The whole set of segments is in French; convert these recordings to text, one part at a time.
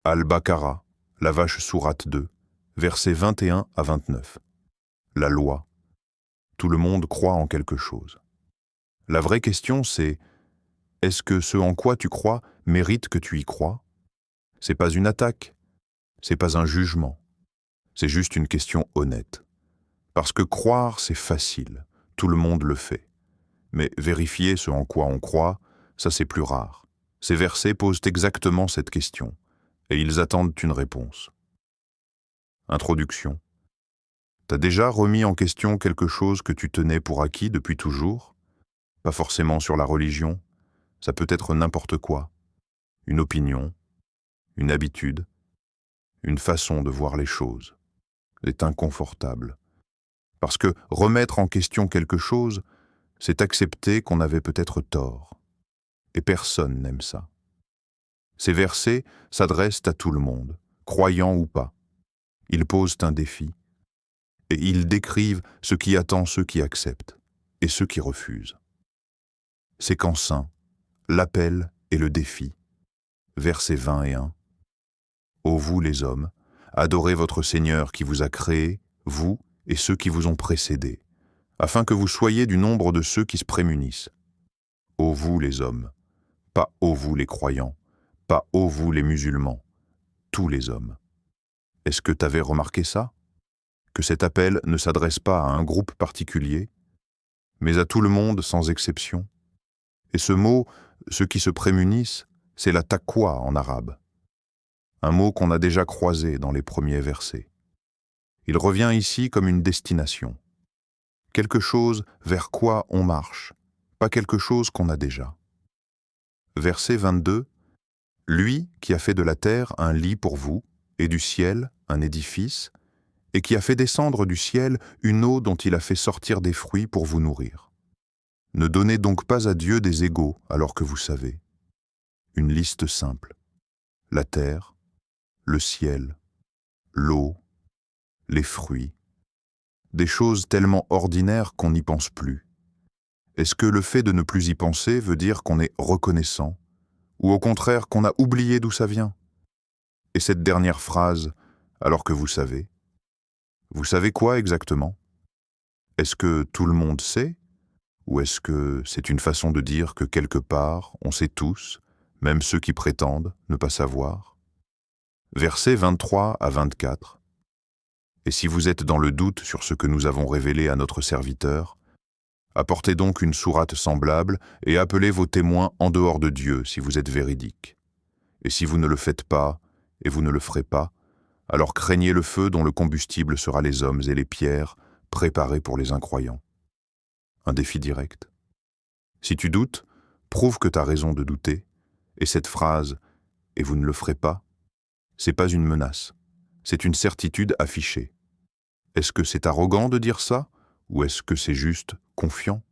Al-Baqarah, la vache sourate 2, versets 21 à 29. La loi. Tout le monde croit en quelque chose. La vraie question c'est, est-ce que ce en quoi tu crois mérite que tu y crois? C'est pas une attaque, c'est pas un jugement, c'est juste une question honnête. Parce que croire c'est facile, tout le monde le fait. Mais vérifier ce en quoi on croit, ça c'est plus rare. Ces versets posent exactement cette question, et ils attendent une réponse. Introduction. T'as déjà remis en question quelque chose que tu tenais pour acquis depuis toujours? Pas forcément sur la religion, ça peut être n'importe quoi. Une opinion, une habitude, une façon de voir les choses. C'est inconfortable. Parce que remettre en question quelque chose, c'est accepter qu'on avait peut-être tort. Et personne n'aime ça. Ces versets s'adressent à tout le monde, croyant ou pas. Ils posent un défi. Et ils décrivent ce qui attend ceux qui acceptent et ceux qui refusent. Séquence 1. L'appel et le défi. Versets 20 et 1. Ô vous les hommes, adorez votre Seigneur qui vous a créés, vous et ceux qui vous ont précédés, afin que vous soyez du nombre de ceux qui se prémunissent. Ô vous les hommes, pas ô vous les croyants, pas ô vous les musulmans, tous les hommes. Est-ce que t'avais remarqué ça? Que cet appel ne s'adresse pas à un groupe particulier, mais à tout le monde sans exception. Et ce mot, ceux qui se prémunissent, c'est la taqwa en arabe. Un mot qu'on a déjà croisé dans les premiers versets. Il revient ici comme une destination. Quelque chose vers quoi on marche, pas quelque chose qu'on a déjà. Verset 22. Lui qui a fait de la terre un lit pour vous, et du ciel un édifice, et qui a fait descendre du ciel une eau dont il a fait sortir des fruits pour vous nourrir. Ne donnez donc pas à Dieu des égaux alors que vous savez. Une liste simple. La terre, le ciel, l'eau, les fruits. Des choses tellement ordinaires qu'on n'y pense plus. Est-ce que le fait de ne plus y penser veut dire qu'on est reconnaissant, ou au contraire qu'on a oublié d'où ça vient? Et cette dernière phrase, alors que vous savez quoi exactement? Est-ce que tout le monde sait? Ou est-ce que c'est une façon de dire que quelque part, on sait tous, même ceux qui prétendent ne pas savoir? Versets 23 à 24. Et si vous êtes dans le doute sur ce que nous avons révélé à notre serviteur, apportez donc une sourate semblable et appelez vos témoins en dehors de Dieu si vous êtes véridiques. Et si vous ne le faites pas, et vous ne le ferez pas, alors craignez le feu dont le combustible sera les hommes et les pierres préparés pour les incroyants. Un défi direct. Si tu doutes, prouve que tu as raison de douter, et cette phrase « et vous ne le ferez pas », c'est pas une menace, c'est une certitude affichée. Est-ce que c'est arrogant de dire ça, ou est-ce que c'est juste confiant?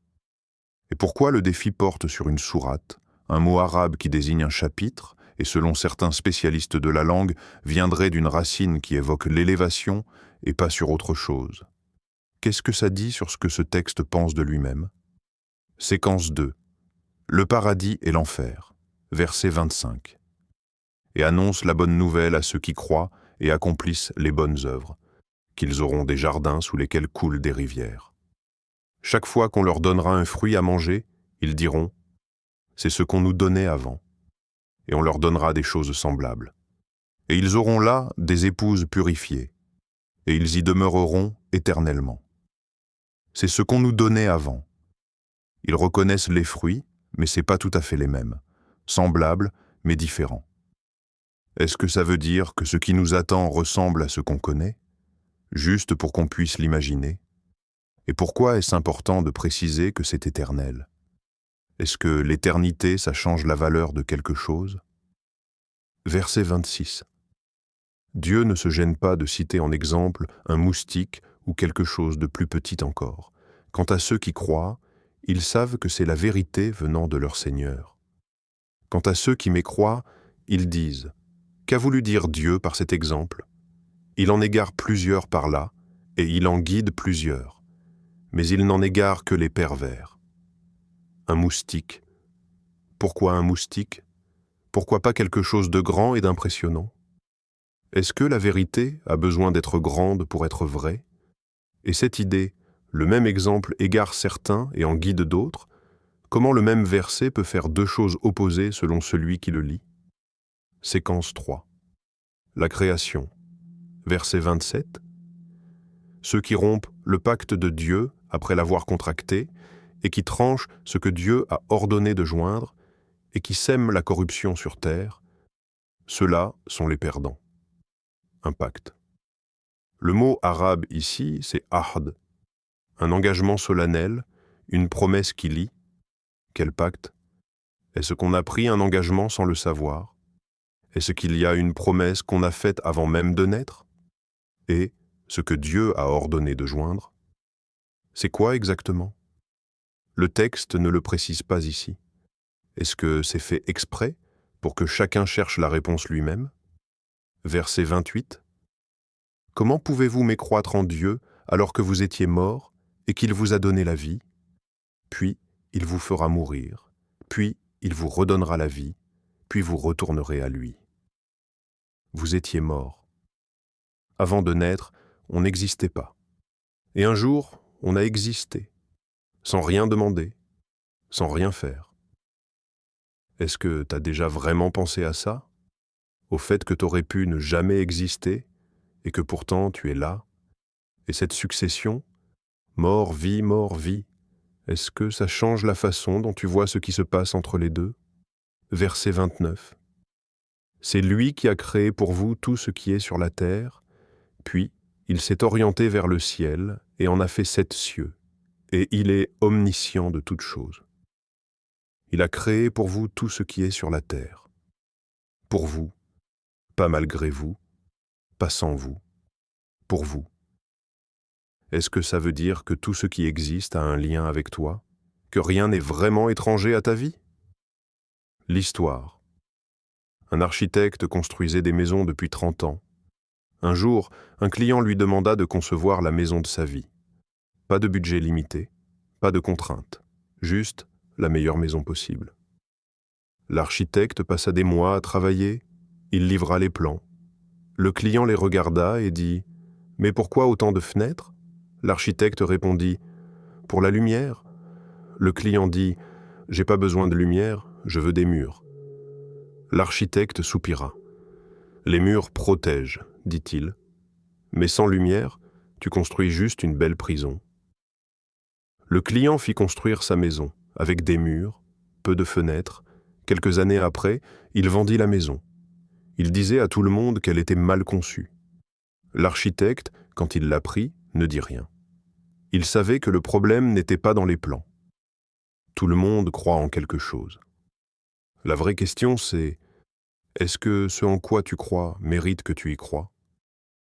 Et pourquoi le défi porte sur une sourate, un mot arabe qui désigne un chapitre, et selon certains spécialistes de la langue, viendrait d'une racine qui évoque l'élévation et pas sur autre chose? Qu'est-ce que ça dit sur ce que ce texte pense de lui-même? Séquence 2. Le paradis et l'enfer. Verset 25. Et annonce la bonne nouvelle à ceux qui croient et accomplissent les bonnes œuvres, qu'ils auront des jardins sous lesquels coulent des rivières. Chaque fois qu'on leur donnera un fruit à manger, ils diront « c'est ce qu'on nous donnait avant », et on leur donnera des choses semblables. Et ils auront là des épouses purifiées, et ils y demeureront éternellement. C'est ce qu'on nous donnait avant. Ils reconnaissent les fruits, mais c'est pas tout à fait les mêmes, semblables, mais différents. Est-ce que ça veut dire que ce qui nous attend ressemble à ce qu'on connaît, juste pour qu'on puisse l'imaginer? Et pourquoi est-ce important de préciser que c'est éternel? Est-ce que l'éternité, ça change la valeur de quelque chose? Verset 26. Dieu ne se gêne pas de citer en exemple un moustique ou quelque chose de plus petit encore. Quant à ceux qui croient, ils savent que c'est la vérité venant de leur Seigneur. Quant à ceux qui mécroient, ils disent « Qu'a voulu dire Dieu par cet exemple? Il en égare plusieurs par là, et il en guide plusieurs. Mais il n'en égare que les pervers. » Un moustique. Pourquoi un moustique? Pourquoi pas quelque chose de grand et d'impressionnant? Est-ce que la vérité a besoin d'être grande pour être vraie? Et cette idée, le même exemple égare certains et en guide d'autres, comment le même verset peut faire deux choses opposées selon celui qui le lit? Séquence 3. La création. Verset 27. Ceux qui rompent le pacte de Dieu après l'avoir contracté et qui tranchent ce que Dieu a ordonné de joindre et qui sèment la corruption sur terre, ceux-là sont les perdants. Un pacte. Le mot arabe ici, c'est ahd, un engagement solennel, une promesse qui lie. Quel pacte? Est-ce qu'on a pris un engagement sans le savoir? Est-ce qu'il y a une promesse qu'on a faite avant même de naître? Et ce que Dieu a ordonné de joindre? C'est quoi exactement? Le texte ne le précise pas ici. Est-ce que c'est fait exprès pour que chacun cherche la réponse lui-même? Verset 28. Comment pouvez-vous mécroître en Dieu alors que vous étiez mort et qu'il vous a donné la vie? Puis il vous fera mourir, puis il vous redonnera la vie, puis vous retournerez à lui. Vous étiez mort. Avant de naître, on n'existait pas. Et un jour, on a existé, sans rien demander, sans rien faire. Est-ce que t'as déjà vraiment pensé à ça? Au fait que t'aurais pu ne jamais exister et que pourtant tu es là? Et cette succession, mort, vie, est-ce que ça change la façon dont tu vois ce qui se passe entre les deux? Verset 29. C'est lui qui a créé pour vous tout ce qui est sur la terre, puis il s'est orienté vers le ciel et en a fait 7 cieux, et il est omniscient de toutes choses. Il a créé pour vous tout ce qui est sur la terre. Pour vous, pas malgré vous, pas sans vous, pour vous. Est-ce que ça veut dire que tout ce qui existe a un lien avec toi? Que rien n'est vraiment étranger à ta vie? L'histoire. Un architecte construisait des maisons depuis 30 ans. Un jour, un client lui demanda de concevoir la maison de sa vie. Pas de budget limité, pas de contraintes, juste la meilleure maison possible. L'architecte passa des mois à travailler, il livra les plans. Le client les regarda et dit « Mais pourquoi autant de fenêtres ?» L'architecte répondit « Pour la lumière ?» Le client dit « J'ai pas besoin de lumière, je veux des murs. » L'architecte soupira. « Les murs protègent, dit-il. Mais sans lumière, tu construis juste une belle prison. » Le client fit construire sa maison, avec des murs, peu de fenêtres. Quelques années après, il vendit la maison. Il disait à tout le monde qu'elle était mal conçue. L'architecte, quand il l'apprit, ne dit rien. Il savait que le problème n'était pas dans les plans. Tout le monde croit en quelque chose. La vraie question, c'est: est-ce que ce en quoi tu crois mérite que tu y crois ?